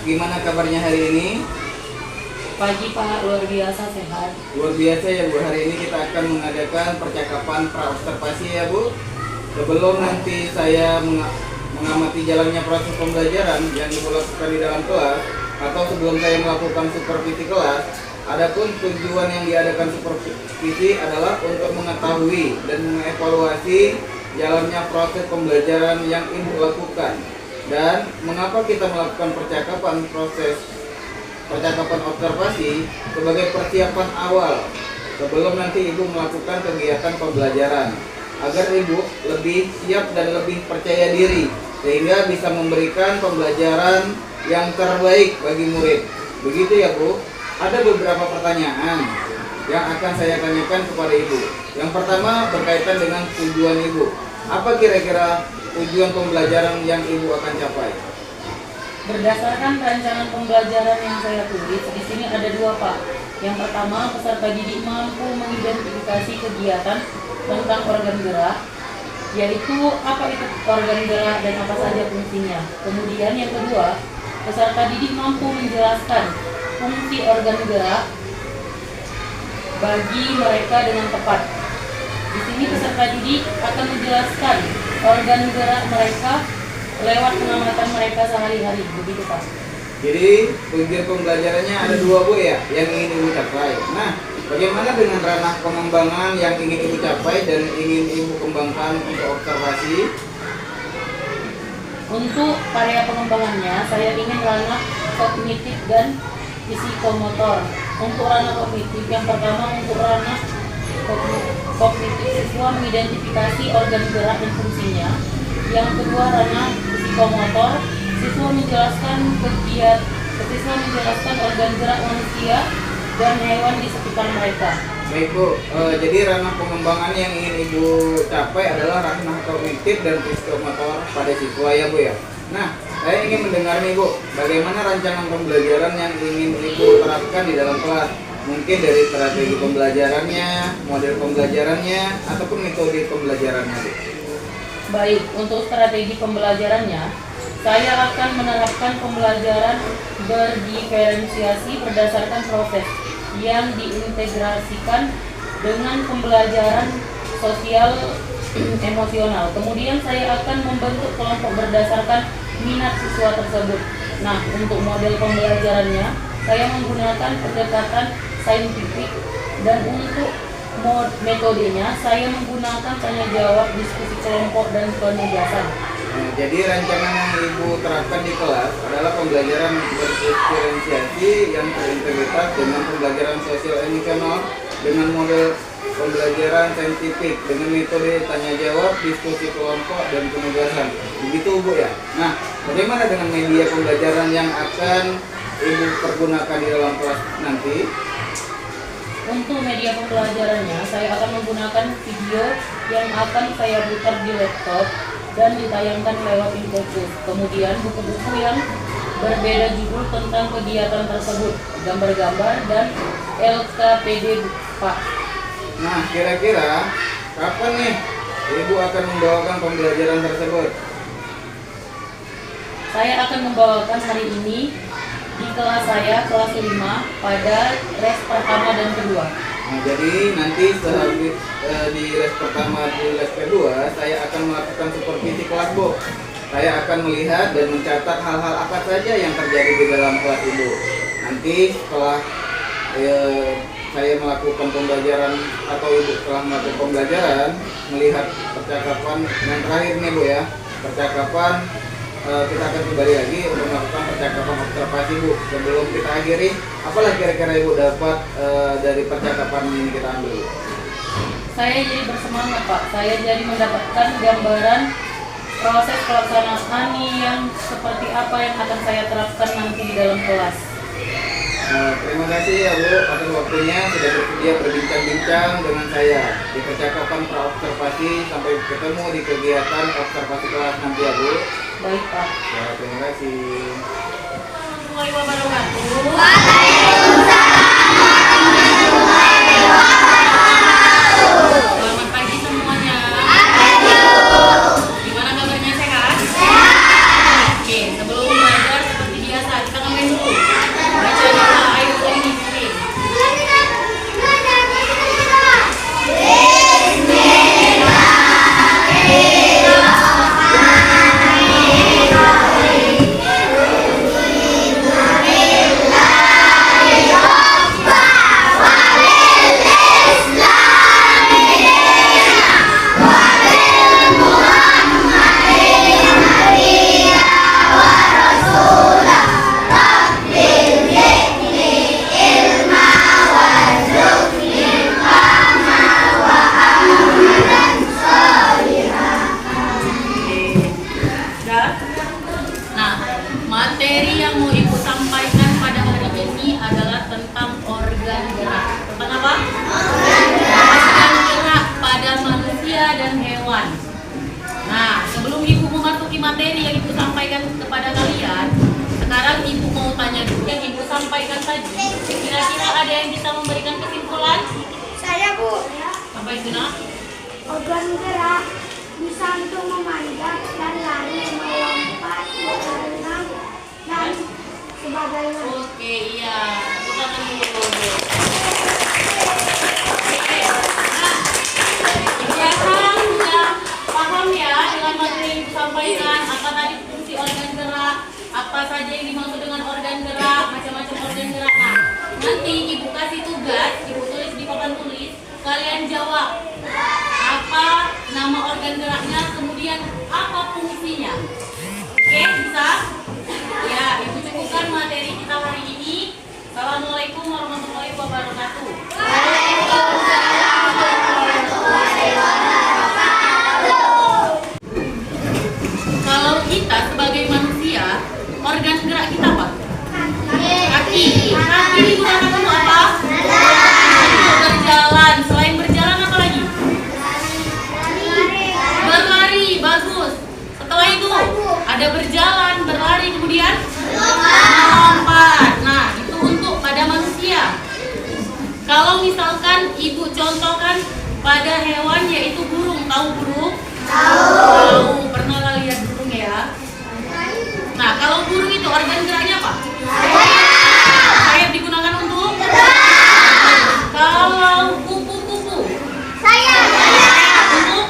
gimana kabarnya hari ini? Pagi Pak, luar biasa sehat. Luar biasa ya Bu, hari ini kita akan mengadakan percakapan pra-observasi ya Bu. Sebelum nanti saya mengamati jalannya proses pembelajaran yang Ibu lakukan di dalam kelas, atau sebelum saya melakukan supervisi kelas, adapun tujuan yang diadakan supervisi adalah untuk mengetahui dan mengevaluasi jalannya proses pembelajaran yang Ibu lakukan. Dan mengapa kita melakukan percakapan observasi sebagai persiapan awal sebelum nanti Ibu melakukan kegiatan pembelajaran, agar Ibu lebih siap dan lebih percaya diri sehingga bisa memberikan pembelajaran yang terbaik bagi murid. Begitu ya Bu. Ada beberapa pertanyaan yang akan saya tanyakan kepada Ibu. Yang pertama berkaitan dengan tujuan Ibu. Apa kira-kira tujuan pembelajaran yang Ibu akan capai? Berdasarkan rancangan pembelajaran yang saya tulis, di sini ada dua Pak. Yang pertama, peserta didik mampu mengidentifikasi kegiatan tentang organ gerak, yaitu apa itu organ gerak dan apa saja fungsinya. Kemudian yang kedua, peserta didik mampu menjelaskan fungsi organ gerak bagi mereka dengan tepat. Di sini peserta didik akan menjelaskan organ gerak mereka lewat pengamatan mereka sehari-hari, begitu Pak. Jadi tujuan pembelajarannya ada dua Bu ya, yang ingin Ibu capai. Nah, bagaimana dengan ranah pengembangan yang ingin Ibu capai dan ingin Ibu kembangkan untuk observasi? Untuk area pengembangannya, saya ingin ranah kognitif dan psikomotor. Untuk ranah kognitif, yang pertama untuk ranah kognitif, siswa mengidentifikasi organ gerak dan fungsinya. Yang kedua ranah psikomotor, siswa menjelaskan organ gerak manusia dan hewan di sekitar mereka. Baik Bu, jadi ranah pengembangan yang ingin Ibu capai adalah ranah kognitif dan psikomotor pada siswa ya Bu ya. Nah, saya ingin mendengar nih Bu, bagaimana rancangan pembelajaran yang ingin Ibu terapkan di dalam kelas? Mungkin dari strategi pembelajarannya, model pembelajarannya, ataupun metode pembelajarannya Bu. Baik, untuk strategi pembelajarannya, saya akan menerapkan pembelajaran berdiferensiasi berdasarkan proses yang diintegrasikan dengan pembelajaran sosial emosional. Kemudian saya akan membentuk kelompok berdasarkan minat siswa tersebut. Nah, untuk model pembelajarannya, saya menggunakan pendekatan saintifik, dan untuk metodenya saya menggunakan tanya jawab, diskusi kelompok, dan penugasan. Nah, jadi rancangan yang Ibu terapkan di kelas adalah pembelajaran berdiferensiasi yang terintegritas dengan pembelajaran sosial emosional dengan model pembelajaran saintifik dengan metode tanya jawab, diskusi kelompok, dan penugasan. Begitu Bu ya. Nah, bagaimana dengan media pembelajaran yang akan Ibu pergunakan di dalam kelas nanti? Untuk media pembelajarannya, saya akan menggunakan video yang akan saya putar di laptop dan ditayangkan lewat infografis. Kemudian buku-buku yang berbeda judul tentang kegiatan tersebut, gambar-gambar, dan LKPD Pak. Nah, kira-kira kapan nih Ibu akan membawakan pembelajaran tersebut? Saya akan membawakan hari ini di kelas saya, kelas 5, pada res pertama dan kedua. Nah, jadi nanti sehabis di les pertama di les kedua, saya akan melakukan supervisi kelas Bu. Saya akan melihat dan mencatat hal-hal apa saja yang terjadi di dalam kelas Ibu. Nanti setelah saya melakukan pembelajaran atau Ibu telah melakukan pembelajaran, melihat percakapan yang terakhir nih Bu ya, percakapan kita akan kembali lagi untuk melakukan percakapan observasi Bu. Sebelum kita akhiri, apalah kira-kira Ibu dapat dari percakapan ini kita ambil? Saya jadi bersemangat Pak. Saya jadi mendapatkan gambaran proses pelaksanaan yang seperti apa yang akan saya terapkan nanti di dalam kelas. Terima kasih ya Bu atas waktunya sudah bersedia berbincang-bincang dengan saya di percakapan pra-observasi. Sampai ketemu di kegiatan observasi kelas nanti ya Bu. Baik Pak. Ya, terima kasih. Assalamualaikum warahmatullahi wabarakatuh. Selamat pagi semuanya. Gimana kabarnya, sehat? Oke, sebelum belajar seperti biasa kita akan kepada kalian. Sekarang Ibu mau tanya dulu yang Ibu sampaikan tadi. Kira-kira ada yang bisa memberikan kesimpulan? Saya, Bu. Apa itu, Nak? Organ gerak bisa untuk memanjat dan lari, melompat, berenang, dan sebagainya. Oke, iya. Kita dulu. Paham ya dengan materi yang disampaikan, apa tadi fungsi organ gerak, apa saja yang dimaksud dengan organ gerak, macam-macam organ gerak. Nah, nanti Ibu kasih tugas, Ibu tulis di papan tulis, kalian jawab apa nama organ geraknya, kemudian apa fungsinya. Oke, bisa? Ya, Ibu cukupkan materi kita hari ini. Assalamualaikum warahmatullahi wabarakatuh. Kalau kita sebagai manusia, organ gerak kita apa? Kaki. Kaki digunakan untuk apa? Untuk berjalan. Selain berjalan apa lagi? Berlari. Bagus. Setelah itu ada berjalan, berlari, kemudian melompat. Nah, itu untuk pada manusia. Kalau misalkan Ibu contohkan pada hewan yaitu burung. Tahu burung? Tahu. Pernah lah lihat burung ya? Nah, kalau burung itu organ geraknya apa? Sayap digunakan untuk? Kalau kupu-kupu? Untuk?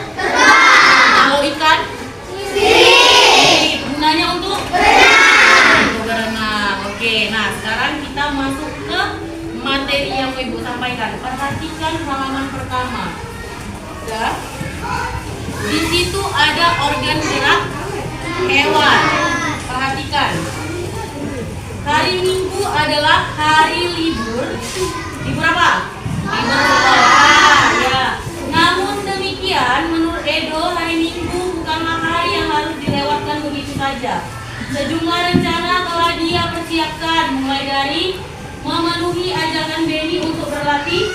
Kalau ikan? Gunanya untuk? Berenang. Oke, nah sekarang kita masuk ke materi yang Ibu sampaikan. Perhatikan halaman pertama. Ya. Di situ ada organ gerak hewan. Perhatikan. Hari Minggu adalah hari libur. Libur apa? Libur sekolah. Ya. Namun demikian, menurut Edo, hari Minggu bukanlah hari yang harus dilewatkan begitu saja. Sejumlah rencana telah dia persiapkan, mulai dari memenuhi ajakan Benny untuk berlatih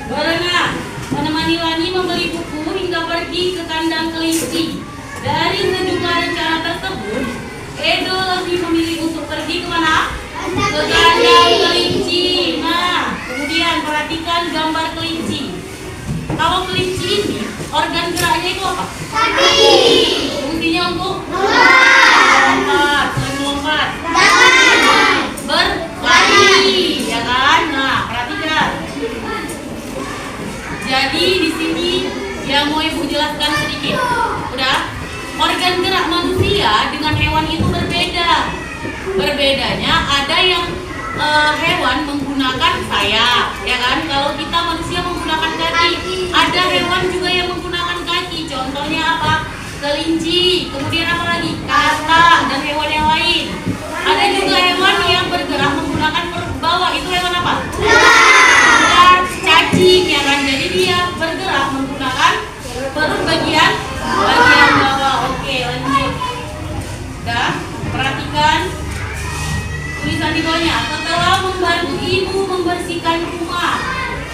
berenang, menemani Lani membeli buku hingga pergi ke kandang kelinci. Dari sejumlah rencana tersebut, Edo lebih memilih untuk pergi kemana? Ke kandang kelinci. Nah, kemudian perhatikan gambar kelinci. Kalau kelinci ini, organ geraknya itu apa? Kaki. Fungsinya untuk melompat, melompat, berlari, ya kan? Nah, perhatikan. Jadi di sini yang mau Ibu jelaskan sedikit. Udah? Organ gerak manusia dengan hewan itu berbeda. Berbedanya ada yang hewan menggunakan sayap, ya kan? Kalau kita manusia menggunakan kaki. Ada hewan juga yang menggunakan kaki. Contohnya apa? Kelinci. Kemudian apa lagi? Katak dan hewan yang lain. Ada juga hewan yang bergerak menggunakan perut bawah. Itu hewan apa? Ular, cacing, ya kan? Jadi dia bergerak menggunakan perut bagian bawah. Oke, lanjut. Udah, perhatikan tulisan di bawahnya. Setelah membantu ibu membersihkan rumah,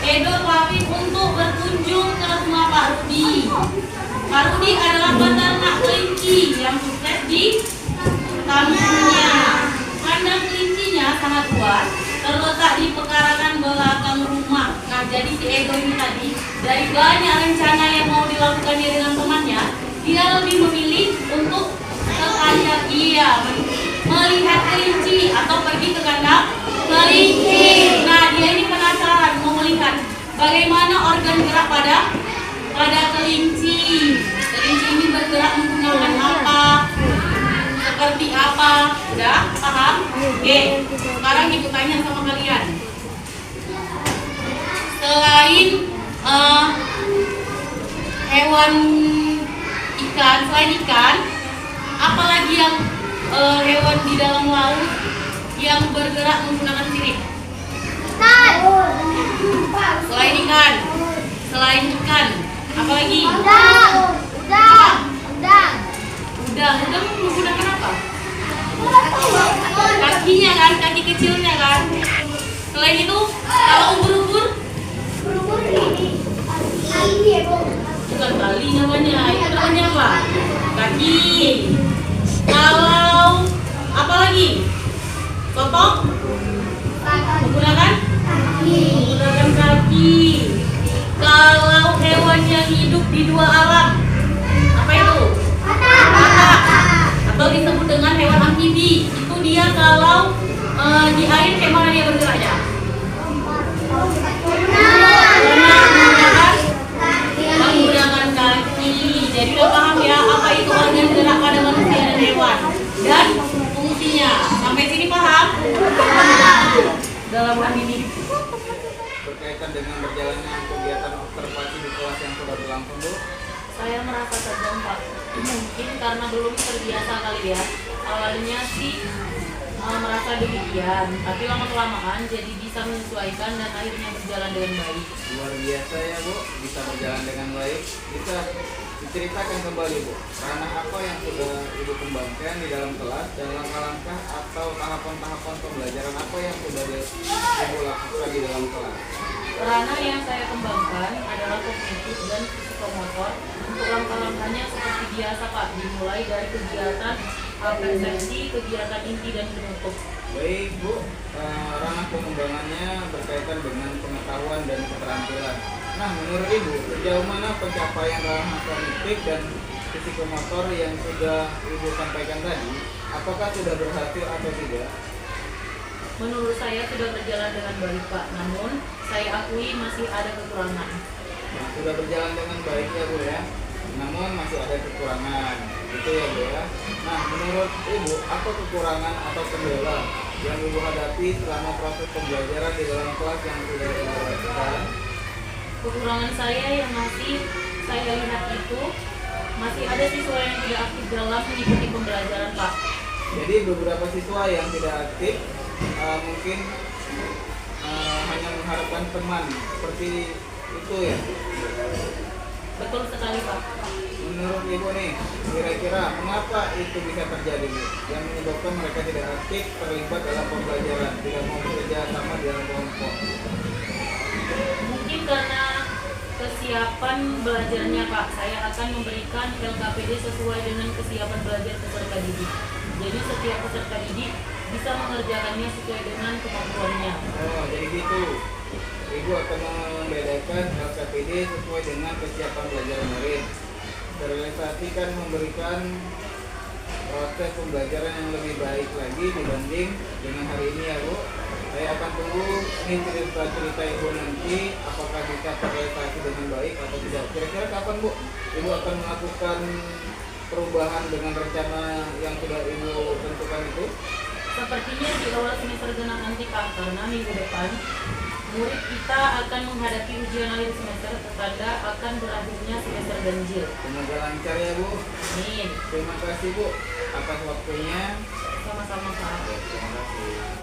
Edo pamit untuk berkunjung ke rumah Pak Rudi. Pak Rudi adalah peternak kelinci yang sukses di kampungnya. Kandang kelincinya sangat luas, terletak di pekarangan belakang rumah. Nah, jadi si Edo ini tadi, dari banyak rencana yang mau dilakukan dia dengan temannya, dia lebih memilih untuk ke kandang, melihat kelinci atau pergi ke kandang kelinci. Nah, dia ini penasaran mau melihat bagaimana organ gerak pada kelinci. Kelinci ini bergerak menggunakan apa? Seperti apa? Udah paham? Oke. Sekarang Ibu tanya sama kalian. Selain hewan ikan, selain ikan, apalagi yang hewan di dalam laut yang bergerak menggunakan sirip? Selain ikan, apalagi? Udang menggunakan apa? Kakinya kan, kaki kecilnya kan. Selain itu, kalau ubur-ubur? Bukan tali namanya, itu namanya apa? Kaki. Kalau apa lagi? Contoh? Menggunakan kaki. Kalau hewan yang hidup di dua alam, apa itu? Katak. Atau disebut dengan hewan amfibi. Itu dia kalau di air kayak mana dia bergeraknya? Menggunakan kaki. Jadi udah paham ya apa itu organ gerak pada manusia dan hewan dan fungsinya. Sampai sini paham? Dalam hal ini. Berkaitan dengan berjalannya kegiatan observasi di kelas yang sudah berlangsung, Bu. Saya merasa terdampak. Mungkin karena belum terbiasa kali ya. Awalnya sih merasa demikian, tapi lama-kelamaan jadi bisa menyesuaikan dan akhirnya berjalan dengan baik. Luar biasa ya, Bu, bisa berjalan dengan baik. Bisa diceritakan kembali, Bu, ranah apa yang sudah Ibu kembangkan di dalam kelas dan langkah-langkah atau tahapan-tahapan pembelajaran apa yang sudah Ibu lakukan di dalam kelas? Ranah yang saya kembangkan adalah kognitif dan psikomotor. Untuk langkah-langkahnya seperti biasa Pak, dimulai dari kegiatan persepsi, kegiatan inti dan penutup. Baik, Bu, ranah pengembangannya berkaitan dengan pengetahuan dan keterampilan. Nah, menurut Ibu, sejauh mana pencapaian ranah kognitif dan psikomotor yang sudah Ibu sampaikan tadi? Apakah sudah berhasil atau tidak? Menurut saya sudah berjalan dengan baik Pak, namun saya akui masih ada kekurangan. Nah, sudah berjalan dengan baik ya, Bu ya. Namun masih ada kekurangan. Itu ya, Bu ya. Nah, menurut Ibu, apa kekurangan atau kendala yang Ibu hadapi selama proses pembelajaran di dalam kelas yang sudah Ibu lakukan? Kekurangan saya yang masih saya lihat itu masih ada siswa yang tidak aktif dalam mengikuti pembelajaran Pak. Jadi beberapa siswa yang tidak aktif mungkin hanya mengharapkan teman seperti itu ya. Betul sekali Pak. Menurut Ibu nih, kira-kira mengapa itu bisa terjadi, Bu? Yang menyebabkan mereka tidak aktif terlibat dalam pembelajaran, tidak mau bekerja sama di dalam kelompok? Mungkin karena kesiapan belajarnya Pak. Saya akan memberikan LKPD sesuai dengan kesiapan belajar peserta didik. Jadi setiap peserta didik bisa mengerjakannya sesuai dengan kemampuannya. Oh, jadi gitu. Ibu akan membedakan LKPD sesuai dengan kesiapan belajar murid. Terrealisasikan memberikan proses pembelajaran yang lebih baik lagi dibanding dengan hari ini ya, Bu. Saya akan tunggu ini cerita Ibu nanti apakah bisa terrealisasi dengan baik atau tidak. Kira-kira kapan, Bu, Ibu akan melakukan perubahan dengan rencana yang sudah Ibu tentukan itu? Sepertinya di awal semester genap nanti Pak, karena minggu depan murid kita akan menghadapi ujian akhir semester, pertanda akan berakhirnya semester ganjil. Semoga lancar ya, Bu. Amin. Terima kasih, Bu, atas waktunya. Sama-sama Pak. Terima kasih.